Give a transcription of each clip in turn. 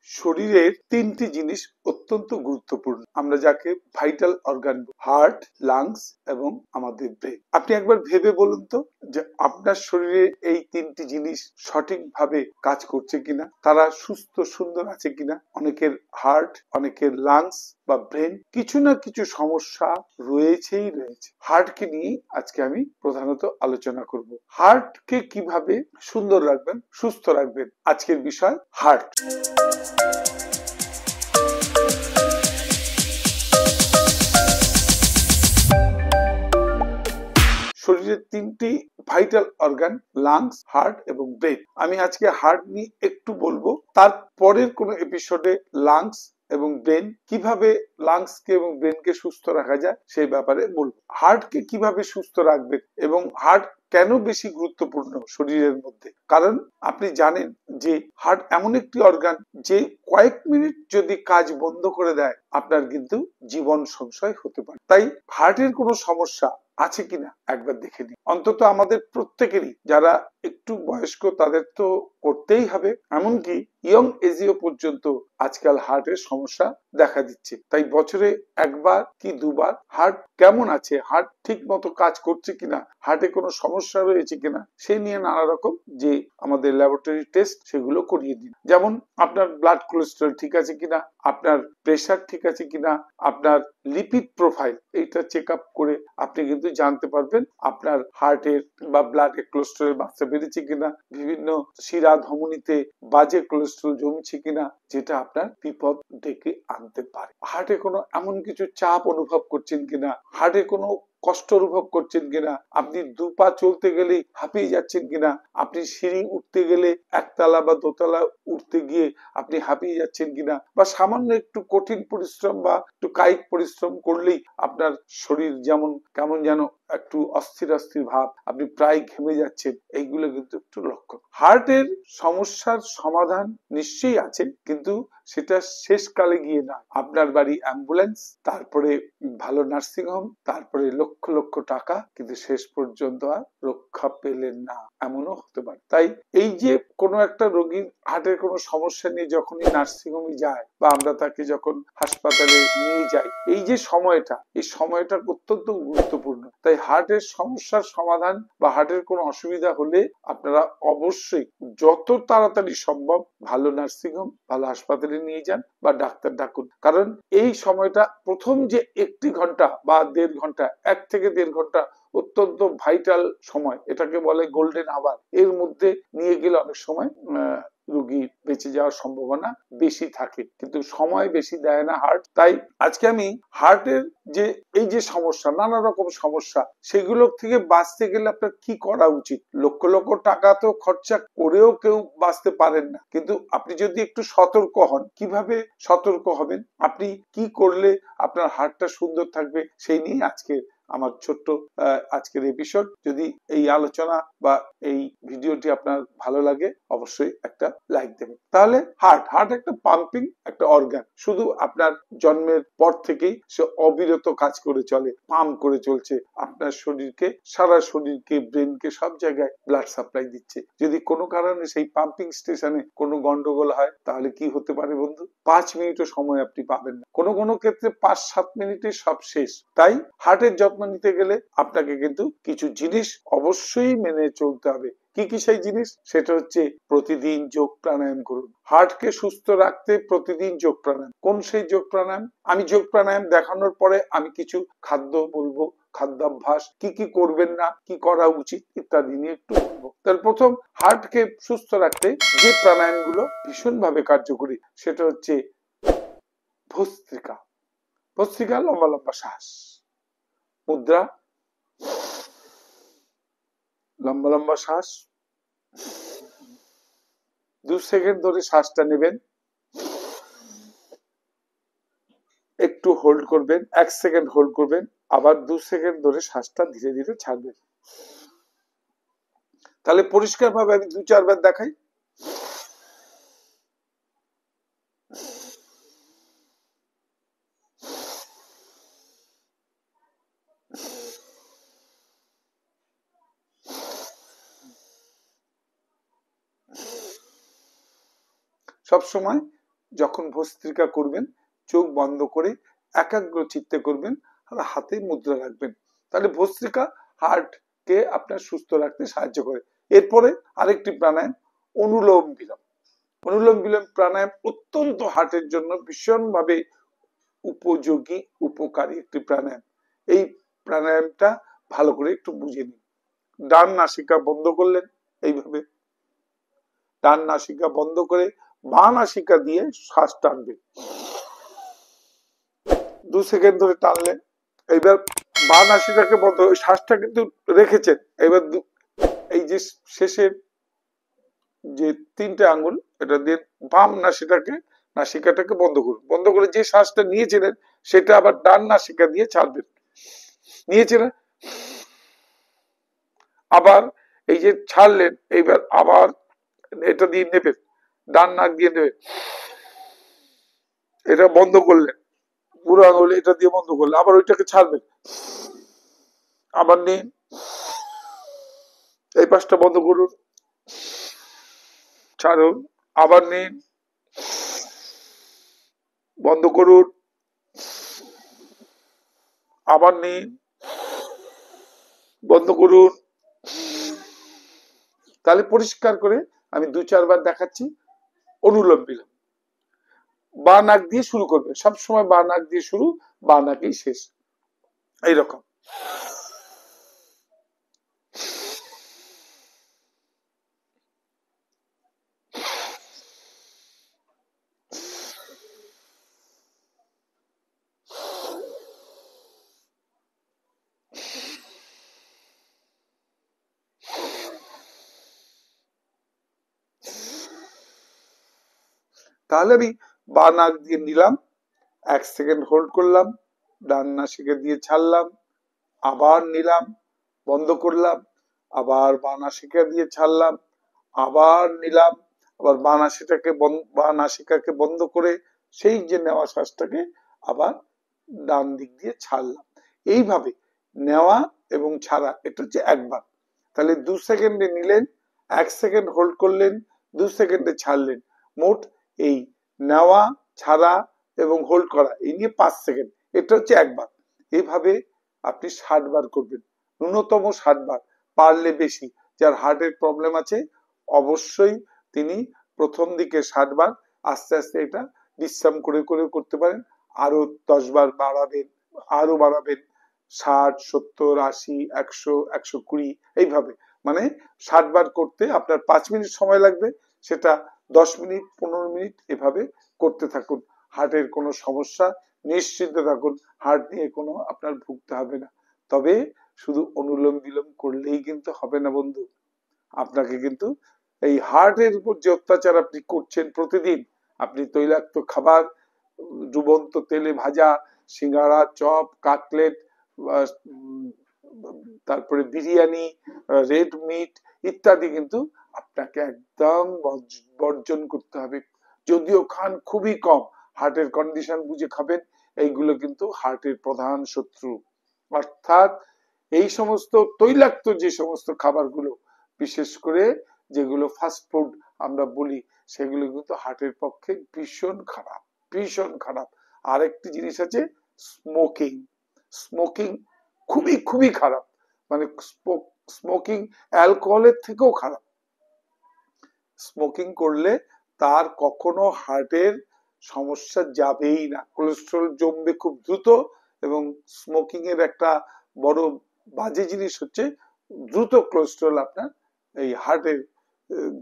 শরীরের তিনটি জিনিস অত্যন্ত গুরুত্বপূর্ণ, আমরা যাকে ভাইটাল অর্গান, হার্ট, লাংস এবং আমাদের ব্রেন। আপনি একবার ভেবে বলুন তো যে আপনার শরীরে এই তিনটি জিনিস সঠিকভাবে কাজ করছে কিনা, তারা সুস্থ সুন্দর আছে কিনা। অনেকের হার্ট, অনেকের লাংস বা ব্রেন কিছু না কিছু সমস্যা রয়েছেই রয়েছে। হার্টকে নিয়ে আজকে আমি প্রধানত আলোচনা করব। হার্টকে কিভাবে সুন্দর রাখবেন, সুস্থ রাখবেন, আজকের বিষয় হার্ট। শরীরের তিনটি ভাইটাল অর্গান, লাংস, হার্ট এবং ব্রেন। আমি আজকে হার্ট নিয়ে একটু বলবো, তারপরের কোন এপিসোডে লাংস এবং ব্রেন, কিভাবে লাংসকে এবং ব্রেনকে সুস্থ রাখা যায় সেই ব্যাপারে বলবো। হার্টকে কিভাবে সুস্থ রাখবেন এবং হার্ট কেন বেশি গুরুত্বপূর্ণ শরীরের মধ্যে, কারণ আপনি জানেন যে হার্ট এমন একটি অর্গান যে কয়েক মিনিট যদি কাজ বন্ধ করে দেয় আপনার কিন্তু জীবন সংশয় হতে পারে। তাই হার্টের কোনো সমস্যা আছে কিনা একবার দেখে নিন। অন্তত আমাদের প্রত্যেকেরই, যারা একটু বয়স্ক তাদের তো করতেই হবে, এমনকি ইয়ং এজিও পর্যন্ত আজকাল হার্টের সমস্যা দেখা দিচ্ছে। তাই বছরে একবার কি দুবার হার্ট কেমন আছে, হার্ট ঠিক মতো কাজ করছে কিনা, হার্টে কোনো সমস্যা রয়েছে কিনা সেই নিয়ে নানা রকম যে আমাদের ল্যাবরেটরি টেস্ট সেগুলো করিয়ে দিন। যেমন আপনার ব্লাড কোলেস্টেরল ঠিক আছে কিনা, আপনার প্রেশার ঠিক আছে কিনা, আপনার লিপিড প্রোফাইল, এইটা চেক আপ করে আপনি কিন্তু জানতে পারবেন আপনার হার্টের বা ব্লাডে কোলেস্টেরল মাত্রা বেড়েছে কিনা, বিভিন্ন শিরা ধমনীতে বাজে কোলেস্টেরল জমছে কিনা, যেটা আপনার বিপদ ডেকে আনতে পারে। হার্টে কোনো এমন কিছু চাপ অনুভব করছেন কিনা, হার্টে কোনো কষ্ট অনুভব করছেন কিনা, আপনি দু পা চলতে গেলেই হাঁপিয়ে যাচ্ছেন কিনা, আপনি সিঁড়ি উঠতে গেলে একতলা বা দোতলা উঠতে গিয়ে আপনি হাঁপিয়ে যাচ্ছেন কিনা, বা সামান্য একটু কঠিন পরিশ্রম বা একটু কায়িক পরিশ্রম করলেই আপনার শরীর যেমন কেমন যেন একটু অস্থির অস্থির ভাব, আপনি প্রায় ঘেমে যাচ্ছেন, এইগুলো কিন্তু একটু লক্ষণ। হার্টের সমস্যার সমাধান নিশ্চয়ই আছে, কিন্তু সেটা শেষকালে গিয়ে না। আপনার বাড়ি অ্যাম্বুলেন্স, তারপরে ভালো নার্সিং হোম, তারপরে লক্ষ লক্ষ টাকা, কিন্তু শেষ পর্যন্ত আর রক্ষা পেলেন না, এমনও হতে পারে। তাই এই যে কোনো একটা রোগীর হার্টের কোনো সমস্যা নিয়ে যখনই নার্সিং হোমে যায় বা আমরা তাকে যখন হাসপাতালে নিয়ে যাই, এই যে সময়টা, এই সময়টা অত্যন্ত গুরুত্বপূর্ণ। তাই হার্টের সমস্যার সমাধান বা হার্টের কোনো অসুবিধা হলে আপনারা অবশ্যই যত তাড়াতাড়ি সম্ভব ভালো নার্সিং হোম, ভালো হাসপাতালে নিয়ে যান বা ডাক্তার ডাকুন। কারণ এই সময়টা প্রথম যে 1 ঘন্টা বা 1.5 ঘন্টা, 1 থেকে 1.5 ঘন্টা অত্যন্ত ভাইটাল সময়, এটাকে বলে গোল্ডেন আওয়ার। এর মধ্যে নিয়ে গেলে অনেক সময় রোগী বেঁচে যাওয়ার সম্ভাবনা বেশি থাকে, কিন্তু সময় বেশি দেয় না হার্ট। তাই আজকে আমি হার্টের যে এই যে সমস্যা, নানা রকম সমস্যা, সেগুলো থেকে বাঁচতে গেলে আপনার কি করা উচিত। লক্ষ লক্ষ টাকা তো খরচা করেও কেউ বাঁচতে পারেন না, কিন্তু আপনি যদি একটু সতর্ক হন, কিভাবে সতর্ক হবেন, আপনি কি করলে আপনার হার্টটা সুন্দর থাকবে, সেই নিয়ে আজকে আমার ছোট্ট আজকের এপিসোড। যদি এই আলোচনা বা এই ভিডিওটি আপনার ভালো লাগে অবশ্যই একটা লাইক দেবেন। তাহলে হার্ট একটা পাম্পিং একটা অর্গান, শুধু আপনার জন্মের পর থেকেই সে অবিরত কাজ করে চলে, পাম্প করে চলছে আপনার শরীরকে, সারা শরীরকে, ব্রেনকে, সব জায়গায় ব্লাড সাপ্লাই দিচ্ছে। যদি কোনো কারণে সেই পাম্পিং স্টেশনে কোনো গন্ডগোল হয় তাহলে কি হতে পারে বন্ধু, 5 মিনিটও সময় আপনি পাবেন না, কোনো কোনো ক্ষেত্রে 5-7 মিনিটে সব শেষ। তাই হার্টের যত্ন নিতে গেলে আপনাকে কিন্তু কিছু জিনিস অবশ্যই মেনে চলতে হবে। কি কি সেই জিনিস, সেটা হচ্ছে প্রতিদিন যোগ প্রাণায়াম করুন। হার্টকে সুস্থ রাখতে প্রতিদিন যোগ প্রাণায়াম। কোন সেই যোগ প্রাণায়াম, আমি যোগ প্রাণায়াম দেখানোর পরে আমি কিছু খাদ্য বলবো, খাদ্যাভ্যাস কি কি করবেন না, কি করা উচিত ইত্যাদি নিয়ে একটু বলবো। তার প্রথম, হার্টকে সুস্থ রাখতে যে প্রাণায়াম গুলো ভীষণভাবে কার্যকরী সেটা হচ্ছে ভস্ত্রিকা। ভস্ত্রিকা, লম্বা লম্বা শ্বাস, মুদ্রা, লম্বা লম্বা শ্বাস, 2 সেকেন্ড ধরে শ্বাসটা নেবেন, একটু হোল্ড করবেন, 1 সেকেন্ড হোল্ড করবেন, আবার 2 সেকেন্ড ধরে শ্বাসটা ধীরে ধীরে ছাড়বেন। তাহলে পরিষ্কার ভাবে আমি 2-4 বার দেখাই। সব সময় যখন ভস্ত্রিকা করবেন চোখ বন্ধ করে একাগ্র চিত্তে করবেন আর হাতে মুদ্রা রাখবেন, তাহলে ভস্ত্রিকা হার্টকে আপনার সুস্থ রাখতে সাহায্য করে। এরপরে আরেকটি প্রাণায়াম অনুলোম বিলোম। অনুলোম বিলোম প্রাণায়াম অত্যন্ত হার্টের জন্য ভীষণভাবে উপযোগী উপকারী একটি প্রাণায়াম। এই প্রাণায়ামটা ভালো করে একটু বুঝে নিন। ডান নাসিকা বন্ধ করলেন, এইভাবে ডান নাসিকা বন্ধ করে বাঁ নাসিকা দিয়ে শ্বাস টানবেন, 2 সেকেন্ড ধরে টানলেন। এইবার বাঁ নাসিকাকে বন্ধ, শ্বাসটা কিন্তু রেখেছেন। এবার এই যে শেষের যে 3টে আঙ্গুল এটা দিয়ে বাম নাসিকাটাকে বন্ধ করুন, বন্ধ করে যে শ্বাসটা নিয়েছিলেন সেটা আবার ডান নাসিকা দিয়ে ছাড়বেন। নিয়েছিলেন, আবার এই যে ছাড়লেন, এইবার আবার এটা দিয়ে নেবেন, ডান নাক দিয়ে নেবেন, এটা বন্ধ করলেন, পুরো আঙুল এটা দিয়ে বন্ধ করলেন, আবার ওইটাকে ছাড়বেন, আবার নিন, এই পাশটা বন্ধ করুন, ছাড়ুন, আবার নিন, বন্ধ করুন, আবার নিন, বন্ধ করুন। তাহলে পরিষ্কার করে আমি 2-4 বার দেখাচ্ছি। অনুলোম বিলোম বা নাক দিয়ে শুরু করবে, সবসময় বা নাক দিয়ে শুরু, বা নাকেই শেষ, এইরকম। তাহলে আমি বা নাক দিয়ে নিলাম, 1 সেকেন্ড হোল্ড করলাম, ডান নাসিকা দিয়ে ছাড়লাম, আবার নিলাম, বন্ধ করলাম, আবার বা নাসিকা দিয়ে ছাড়লাম, আবার নিলাম, আবার বা নাসিকাকে বন্ধ করে সেই যে নেওয়া শ্বাসটাকে আবার ডান দিক দিয়ে ছাড়লাম। এইভাবে নেওয়া এবং ছাড়া, এটা হচ্ছে একবার। তাহলে 2 সেকেন্ডে নিলেন, 1 সেকেন্ড হোল্ড করলেন, 2 সেকেন্ডে ছাড়লেন, মোট এই নেওয়া, ছাড়া এবং হোল্ড করা এই নিয়ে 5 সেকেন্ড, এটা হচ্ছে একবার। এইভাবে আপনি 60 বার করবেন, ন্যূনতম 60 বার, পারলে বেশি। যার হার্টের প্রবলেম আছে অবশ্যই তিনি প্রথম দিকে 60 বার, আস্তে আস্তে এটা বিশ্রাম করে করে করতে পারেন, আরো 10 বার বাড়াবেন, আরো বাড়াবেন, 60, 70, 80, 100, 120 এইভাবে। মানে 60 বার করতে আপনার 5 মিনিট সময় লাগবে, সেটা 10 মিনিট 15 মিনিট এভাবে করতে থাকুন। হার্টের কোনো সমস্যা নিশ্চিন্তে থাকুন, হার্ট নিয়ে কোনো আপনার ভুগতে হবে না। তবে শুধু অনুলোম বিলোম করলেই কিন্তু হবে না বন্ধু, আপনাকে কিন্তু এই হার্টের উপর যে অত্যাচার আপনি করছেন প্রতিদিন, আপনি তৈলাক্ত খাবার, ডুবন্ত তেলে ভাজা সিঙ্গারা, চপ, কাটলেট, তারপরে বিরিয়ানি, রেড মিট ইত্যাদি কিন্তু আপনাকে একদম বর্জন করতে হবে। যদিও খান খুবই কম, হার্টের কন্ডিশন বুঝে খাবেন, এইগুলো কিন্তু হার্টের প্রধান শত্রু। অর্থাৎ এই সমস্ত তৈলাক্ত যে সমস্ত খাবারগুলো, বিশেষ করে যেগুলো ফাস্ট ফুড আমরা বলি, সেগুলো কিন্তু হার্টের পক্ষে ভীষণ খারাপ, ভীষণ খারাপ। আরেকটি জিনিস আছে স্মোকিং, স্মোকিং খুবই খুবই খারাপ, মানে স্মোকিং অ্যালকোহলের থেকেও খারাপ। স্মোকিং করলে তার কখনো হার্টের সমস্যা যাবেই না, কোলেস্ট্রল জমবে খুব দ্রুত। এবং স্মোকিং এর একটা বড় বাজে জিনিস হচ্ছে দ্রুত কোলেস্ট্রল আপনার এই হার্টের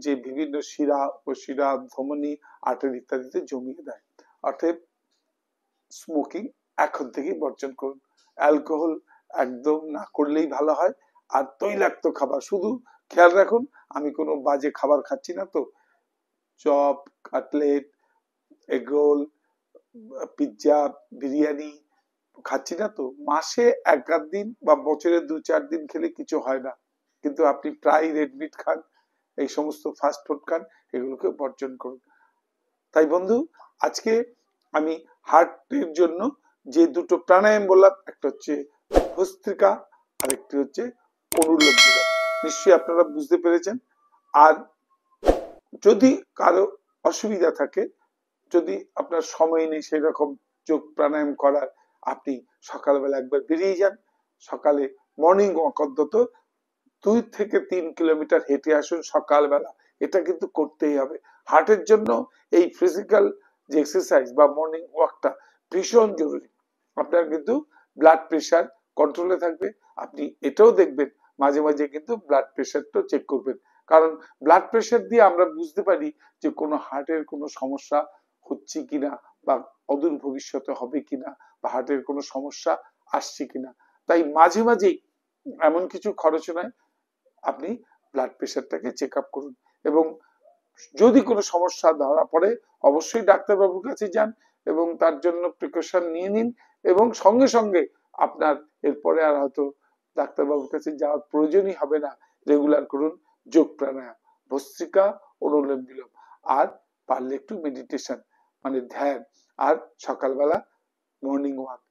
যে বিভিন্ন শিরা, উপশিরা, ধমনী, আর্টারি ইত্যাদিতে জমিয়ে দেয়। অর্থাৎ স্মোকিং এখন থেকেই বর্জন করুন, অ্যালকোহল একদম না করলেই ভালো হয়। আর তৈলাক্ত খাবার শুধু খেয়াল রাখুন, আমি কোনো বাজে খাবার খাচ্ছি না তো, chop, cutlet, egg roll, pizza, biryani খাচ্ছি না তো, মাসে 1-8 দিন বা বছরে 2-4 দিন খেলে কিছু হয় না। কিন্তু আপনি প্রায় রেড মিট খান, এই সমস্ত ফাস্ট ফুড খান, এগুলোকে বর্জন করুন। তাই বন্ধু, আজকে আমি হার্টের জন্য যে দুটো প্রাণায়াম বললাম, একটা হচ্ছে ভস্ত্রিকা আর একটি হচ্ছে অনুলোম বিলোম, নিশ্চয়ই আপনারা বুঝতে পেরেছেন। আর যদি কারো অসুবিধা থাকে, যদি আপনার সময় নেই সেই রকম যোগ প্রাণায়াম করার, আপনি সকালবেলা একবার বেরিয়ে যান, সকালে মর্নিং ওয়াক অন্তত 2 থেকে 3 কিলোমিটার হেঁটে আসুন সকালবেলা। এটা কিন্তু করতেই হবে। হার্টের জন্য এই ফিজিক্যাল যে এক্সারসাইজ বা মর্নিং ওয়াকটা ভীষণ জরুরি। আপনার কিন্তু ব্লাড প্রেশার কন্ট্রোলে থাকবে। আপনি এটাও দেখবেন মাঝে মাঝে কিন্তু ব্লাড প্রেশারটাও চেক করবেন, কারণ ব্লাড প্রেশার দিয়ে আমরা বুঝতে পারি যে কোনো হার্টের কোনো সমস্যা হচ্ছে কিনা, বা অদূর ভবিষ্যতে হবে কিনা, বা হার্টের কোনো সমস্যা আসছে কিনা। তাই মাঝে মাঝেই এমন কিছু খরচ নয়, আপনি ব্লাড প্রেশারটাকে চেক আপ করুন, এবং যদি কোনো সমস্যা ধরা পড়ে অবশ্যই ডাক্তারবাবুর কাছে যান এবং তার জন্য প্রিকশন নিয়ে নিন, এবং সঙ্গে সঙ্গে আপনার এরপরে আর হয়তো ডাক্তারবাবুর কাছে যাওয়ার প্রয়োজনই হবে না। রেগুলার করুন যোগ প্রাণায়াম, ভস্ত্রিকা, অনুলোম বিলোম, আর পারলে একটু মেডিটেশন মানে ধ্যান, আর সকালবেলা মর্নিং ওয়াক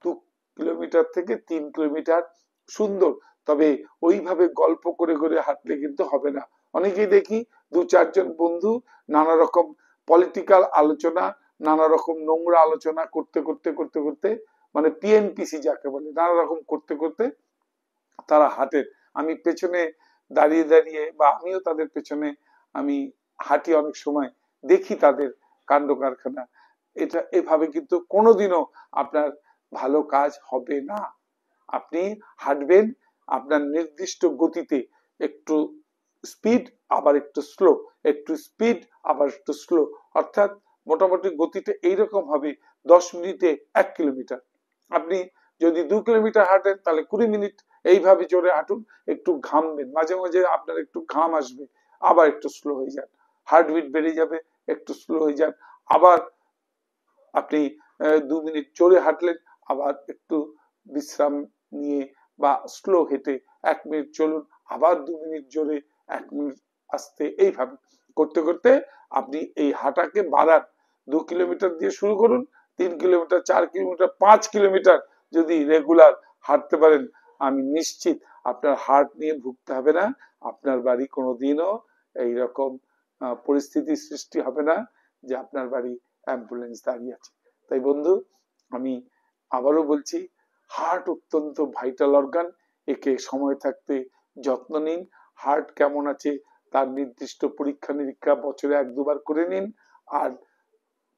2 থেকে 3 কিলোমিটার সুন্দর। তবে ওইভাবে গল্প করে করে হাঁটলে কিন্তু হবে না। অনেকেই দেখি 2-4 জন বন্ধু নানা রকম পলিটিক্যাল আলোচনা, নানা রকম নোংরা আলোচনা করতে করতে করতে করতে মানে পিএনপিসি যাকে বলে, নানা রকম করতে করতে তারা হাঁটেন। আমি পেছনে দাঁড়িয়ে দাঁড়িয়ে, বা আমিও তাদের পেছনে আমি হাঁটি, অনেক সময় দেখি তাদের কাণ্ড কারখানা। এটা এভাবে কিন্তু কোনোদিনও আপনার ভালো কাজ হবে না। আপনি হাঁটবেন আপনার নির্দিষ্ট গতিতে, একটু স্পিড আবার একটু স্লো, একটু স্পিড আবার একটু স্লো, অর্থাৎ মোটামুটি গতিটা এইরকম হবে 10 মিনিটে 1 কিলোমিটার। আপনি যদি 2 কিলোমিটার হাঁটেন তাহলে 20 মিনিট এইভাবে জোরে হাঁটুন। একটু ঘামবেন, মাঝে মাঝে আপনার একটু ঘাম আসবে, আবার একটু স্লো হয়ে যান, হার্টবিট বেড়ে যাবে, একটু স্লো হয়ে যান, আবার আপনি 2 মিনিট জোরে হাঁটলেন, আবার একটু বিশ্রাম নিয়ে বা স্লো হেঁটে 1 মিনিট চলুন, আবার 2 মিনিট জোরে, 1 মিনিট আস্তে, এইভাবে করতে করতে আপনি এই হাঁটাকে বাড়ান। 2 কিলোমিটার দিয়ে শুরু করুন, 3 কিলোমিটার, 4 কিলোমিটার, 5 কিলোমিটার যদি রেগুলার হাঁটতে পারেন, আমি নিশ্চিত আপনার হার্ট নিয়ে ভুগতে হবে না। আপনার বাড়ি কোনোদিনও এইরকম পরিস্থিতির সৃষ্টি হবে না যে আপনার বাড়ি অ্যাম্বুলেন্স দাঁড়িয়ে আছে। তাই বন্ধু, আমি আবারও বলছি, হার্ট অত্যন্ত ভাইটাল অর্গান, একে সময় থাকতে যত্ন নিন। হার্ট কেমন আছে তার নির্দিষ্ট পরীক্ষা নিরীক্ষা বছরে 1-2 বার করে নিন, আর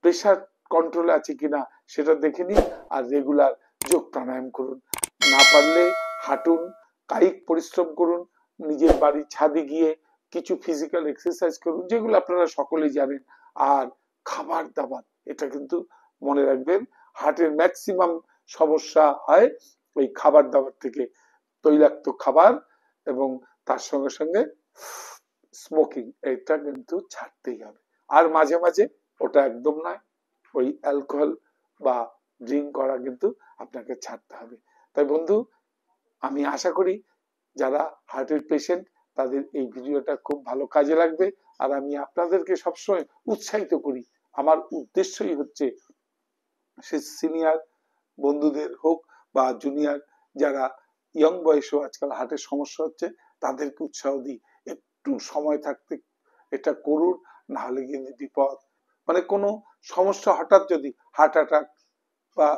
প্রেশার কন্ট্রোলে আছে কিনা সেটা দেখে নিন, আর রেগুলার যোগ প্রাণায়াম করুন। না পারলে হাঁটুন, কায়িক পরিশ্রম করুন, নিজের বাড়ির ছাদে গিয়ে কিছু ফিজিক্যাল এক্সারসাইজ করুন, যেগুলো আপনারা সকলেই জানেন। আর খাবার দাবার, এটা কিন্তু মনে রাখবেন, হার্টের ম্যাক্সিমাম সমস্যা হয় ওই খাবার দাবার থেকে। তৈলাক্ত খাবার এবং তার সঙ্গে সঙ্গে স্মোকিং, এটা কিন্তু ছাড়তেই হবে। আর মাঝে মাঝে, ওটা একদম নয়, ওই অ্যালকোহল বা ড্রিঙ্ক করা কিন্তু আপনাকে ছাড়তে হবে। তাই বন্ধু, আমি আশা করি যারা হার্টের পেশেন্ট তাদের এই ভিডিওটা খুব ভালো কাজে লাগবে। আর আমি আপনাদেরকে সবসময় উৎসাহিত করি। আমার উদ্দেশ্যই হচ্ছে সে সিনিয়র বন্ধুদের হোক বা জুনিয়র যারা ইয়ং বয়সেও আজকাল হার্টের সমস্যা হচ্ছে, তাদেরকে উৎসাহ দিই, একটু সময় থাকতে এটা করুন, না হলে কিন্তু বিপদ। মানে কোনো সমস্যা হঠাৎ যদি হার্ট অ্যাটাক বা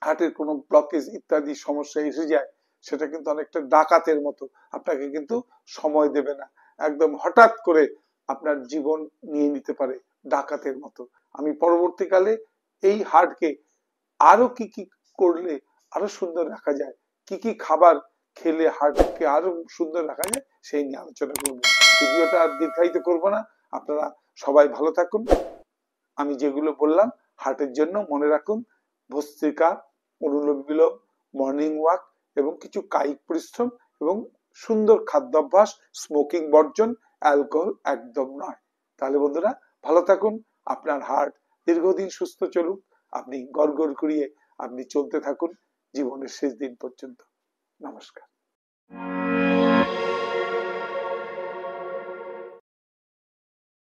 হার্টের কোনো ব্লকেজ ইত্যাদি সমস্যা এসে যায়, সেটা কিন্তু অনেকটা ডাকাতের মতো, আপনাকে কিন্তু সময় দেবে না, একদম হঠাৎ করে আপনার জীবন নিয়ে নিতে পারে ডাকাতের মতো। আমি পরবর্তীকালে এই হার্টকে আরো কি কি করলে আরো সুন্দর রাখা যায়, কি কি খাবার খেলে হার্টকে আরো সুন্দর রাখা যায়, সেই নিয়ে আলোচনা করবো। ভিডিওটা আর দীর্ঘায়িত করবো না। আপনারা সবাই ভালো থাকুন। আমি যেগুলো বললাম হার্টের জন্য মনে রাখুন, ভস্ত্রিকা, অনুলোম বিলোম, মর্নিং ওয়াক, এবং কিছু কায়িক পরিশ্রম, এবং সুন্দর খাদ্যাভ্যাস, স্মোকিং বর্জন, অ্যালকোহল একদম নয়। তাহলে বন্ধুরা ভালো থাকুন, আপনার হার্ট দীর্ঘদিন সুস্থ চলুক, আপনি গড়গড় করিয়ে আপনি চলতে থাকুন জীবনের শেষ দিন পর্যন্ত। নমস্কার।